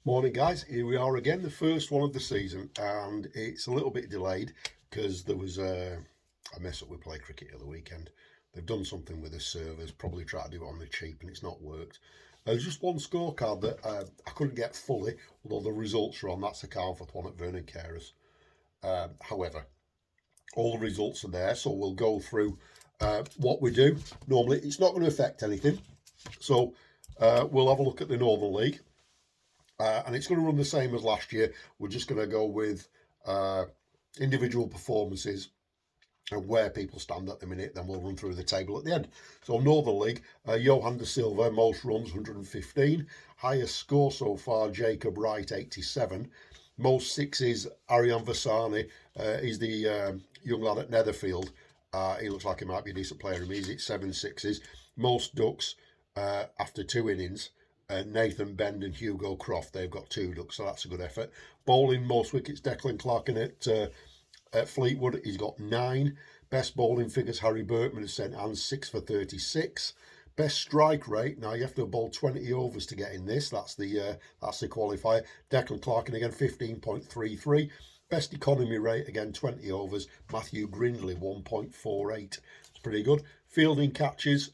Morning, guys. Here we are again, the first one of the season, and it's a little bit delayed because there was a mess up with Play Cricket at the weekend. They've done something with the servers, probably tried to do it on the cheap, and it's not worked. There's just one scorecard that I couldn't get fully, although the results are on. That's the Carnforth one at Vernon Carers. However, all the results are there, so we'll go through what we do. Normally, it's not going to affect anything, so we'll have a look at the Northern League. And it's going to run the same as last year. We're just going to go with individual performances and where people stand at the minute. Then we'll run through the table at the end. So Northern League, Johan de Silva, most runs, 115. Highest score so far, Jacob Wright, 87. Most sixes, Ariane Vasani. He's the young lad at Netherfield. He looks like he might be a decent player. He's at 7 sixes. Most ducks after 2 innings. Nathan Bend and Hugo Croft, they've got 2 ducks, so that's a good effort. Bowling, most wickets, Declan Clarkin at Fleetwood, he's got 9. Best bowling figures, Harry Berkman at St Anne's, 6 for 36. Best strike rate, now you have to bowl 20 overs to get in this, that's the qualifier. Declan Clarkin again, 15.33. Best economy rate, again 20 overs, Matthew Grindley, 1.48. It's pretty good. Fielding catches,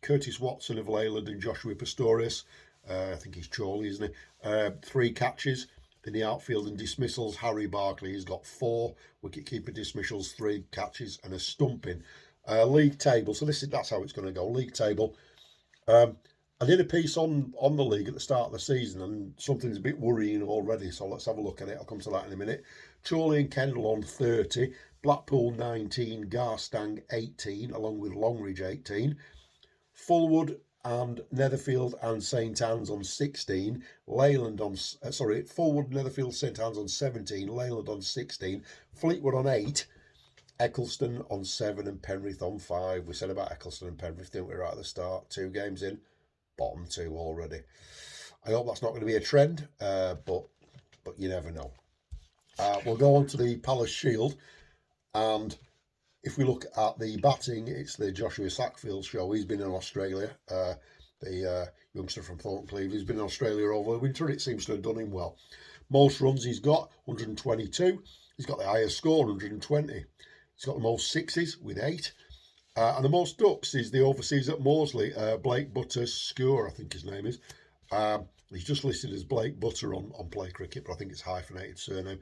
Curtis Watson of Leyland and Joshua Pistorius. I think he's Chorley, isn't he? 3 catches in the outfield and dismissals. Harry Barkley has got 4 wicketkeeper dismissals, 3 catches and a stumping. League table. So that's how it's going to go. League table. I did a piece on the league at the start of the season, and something's a bit worrying already. So let's have a look at it. I'll come to that in a minute. Chorley and Kendall on 30, Blackpool 19, Garstang 18, along with Longridge 18. Fullwood and Netherfield and St Anne's on 16, Fullwood, Netherfield, St Anne's on 17, Leyland on 16, Fleetwood on 8, Eccleston on 7 and Penrith on 5. We said about Eccleston and Penrith, didn't we, right at the start? 2 games in, bottom 2 already. I hope that's not going to be a trend, but you never know. We'll go on to the Palace Shield, and if we look at the batting, it's the Joshua Sackfield show. He's been in Australia, the youngster from Thornton Cleveland. He's been in Australia over the winter, and it seems to have done him well. Most runs he's got, 122. He's got the highest score, 120. He's got the most sixes with 8. And the most ducks is the overseas at Morsley, Blake Butter Skewer, I think his name is. He's just listed as Blake Butter on Play Cricket, but I think it's hyphenated surname.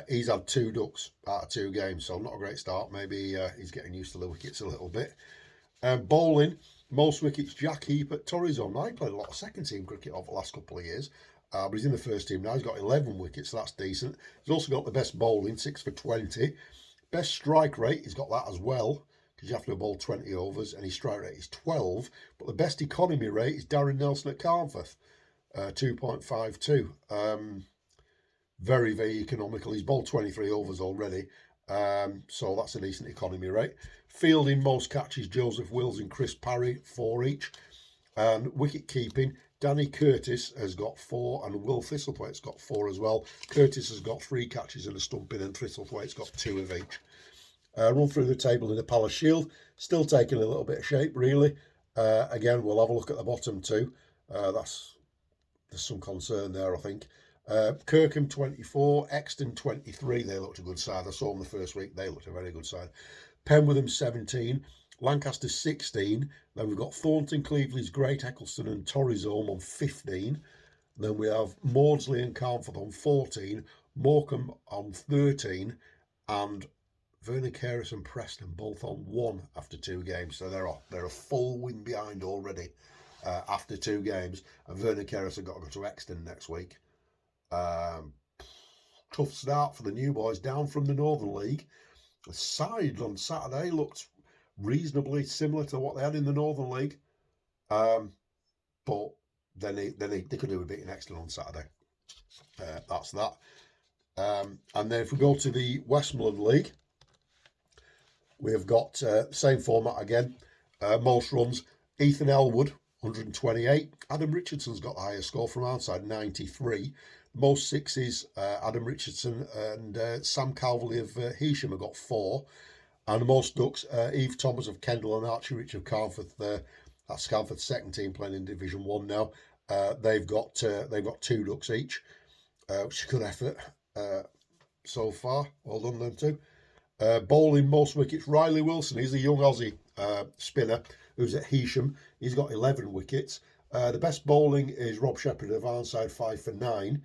He's had 2 ducks out of 2 games, so not a great start. Maybe he's getting used to the wickets a little bit. Bowling, most wickets, Jack Heap at Torrizon. Now, he played a lot of second team cricket over the last couple of years, but he's in the first team now. He's got 11 wickets, so that's decent. He's also got the best bowling, 6 for 20. Best strike rate, he's got that as well, because you have to bowl 20 overs, and his strike rate is 12. But the best economy rate is Darren Nelson at Carnforth, 2.52. Very, very economical. He's bowled 23 overs already, so that's a decent economy rate. Fielding, most catches, Joseph Wills and Chris Parry, 4 each. And wicket keeping, Danny Curtis has got 4, and Will Thistlethwaite's got 4 as well. Curtis has got 3 catches and a stumping, and Thistlethwaite's got 2 of each. Run through the table in the Palace Shield, still taking a little bit of shape, really. Again, we'll have a look at the bottom 2. There's some concern there, I think. Kirkham 24, Exton 23. They looked a good side. I saw them the first week. They looked a very good side. Penwitham 17, Lancaster 16. Then we've got Thornton, Cleveland's Great Eccleston and Torrizome on 15. Then we have Maudsley and Carnforth on 14, Morecambe on 13, and Vernon Carers and Preston both on 1 after 2 games. So they're a full win behind already after 2 games. And Vernon Carers have got to go to Exton next week. Tough start for the new boys down from the Northern League. The side on Saturday looked reasonably similar to what they had in the Northern League, but then they could do a bit in Exton on Saturday. That's that. And then if we go to the Westmoreland League, we have got same format again. Most runs, Ethan Elwood, 128. Adam Richardson's got the highest score from our side, 93. Most sixes, Adam Richardson and Sam Calverley of Heysham have got 4. And the most ducks, Eve Thomas of Kendall and Archie Rich of Carnforth. That's Carnforth's second team playing in Division 1 now. They've got 2 ducks each, which is a good effort so far. Well done them too. Bowling most wickets, Riley Wilson. He's the young Aussie spinner who's at Heysham. He's got 11 wickets. The best bowling is Rob Shepherd of Arnside, 5 for 9.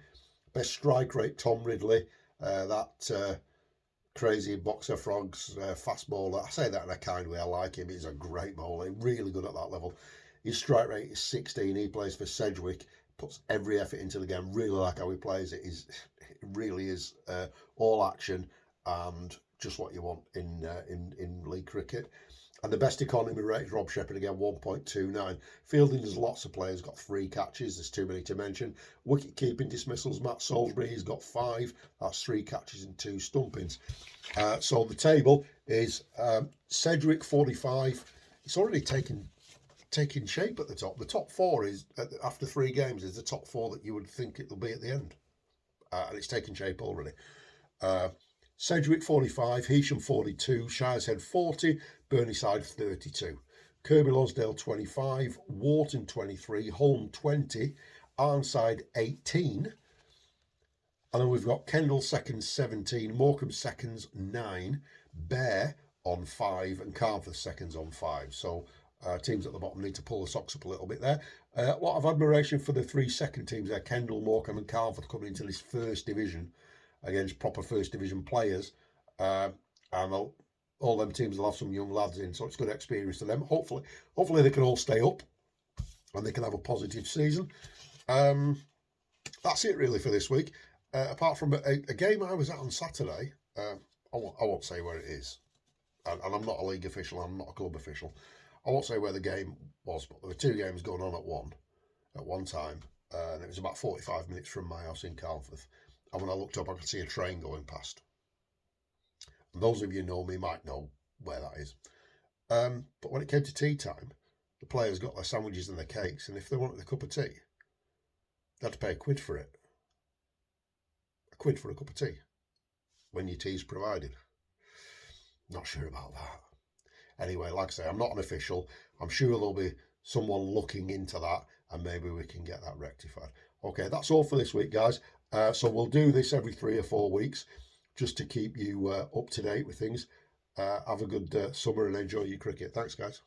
Best strike rate, Tom Ridley. That crazy boxer frogs fast bowler. I say that in a kind way. I like him. He's a great bowler. Really good at that level. His strike rate is 16. He plays for Sedgwick. Puts every effort into the game. Really like how he plays it. It really is all action and just what you want in league cricket. And the best economy rate is Rob Shepherd again, 1.29. Fielding, there's lots of players got 3 catches. There's too many to mention. Wicket keeping dismissals, Matt Salisbury, he's got 5. That's 3 catches and 2 stumpings. So the table is Sedgwick 45. It's already taken shape at the top. The top 4 is after 3 games is the top 4 that you would think it'll be at the end, and it's taken shape already. Sedgwick 45, Heysham 42, Shireshead 40, Burneside 32, Kirby Lonsdale 25, Wharton 23, Holme 20, Arnside 18, and then we've got Kendal seconds 17, Morecambe seconds 9, Bear on 5, and Carnforth seconds on 5. So teams at the bottom need to pull the socks up a little bit there. A lot of admiration for the 3 second teams there, Kendal, Morecambe and Carnforth, coming into this first division against proper first division players, and all them teams will have some young lads in, so it's good experience to them. Hopefully they can all stay up and they can have a positive season. That's it really for this week, apart from a game I was at on Saturday. I won't say where it is, and I'm not a league official, I'm not a club official. I won't say where the game was, but there were 2 games going on at one time, and it was about 45 minutes from my house in Carnforth. And when I looked up, I could see a train going past. And those of you who know me might know where that is. But when it came to tea time, the players got their sandwiches and their cakes, and if they wanted a cup of tea, they had to pay £1 for it. £1 for a cup of tea, when your tea's provided. Not sure about that. Anyway, like I say, I'm not an official. I'm sure there'll be someone looking into that, and maybe we can get that rectified. Okay, that's all for this week, guys. So we'll do this every 3 or 4 weeks just to keep you up to date with things. Have a good summer and enjoy your cricket. Thanks, guys.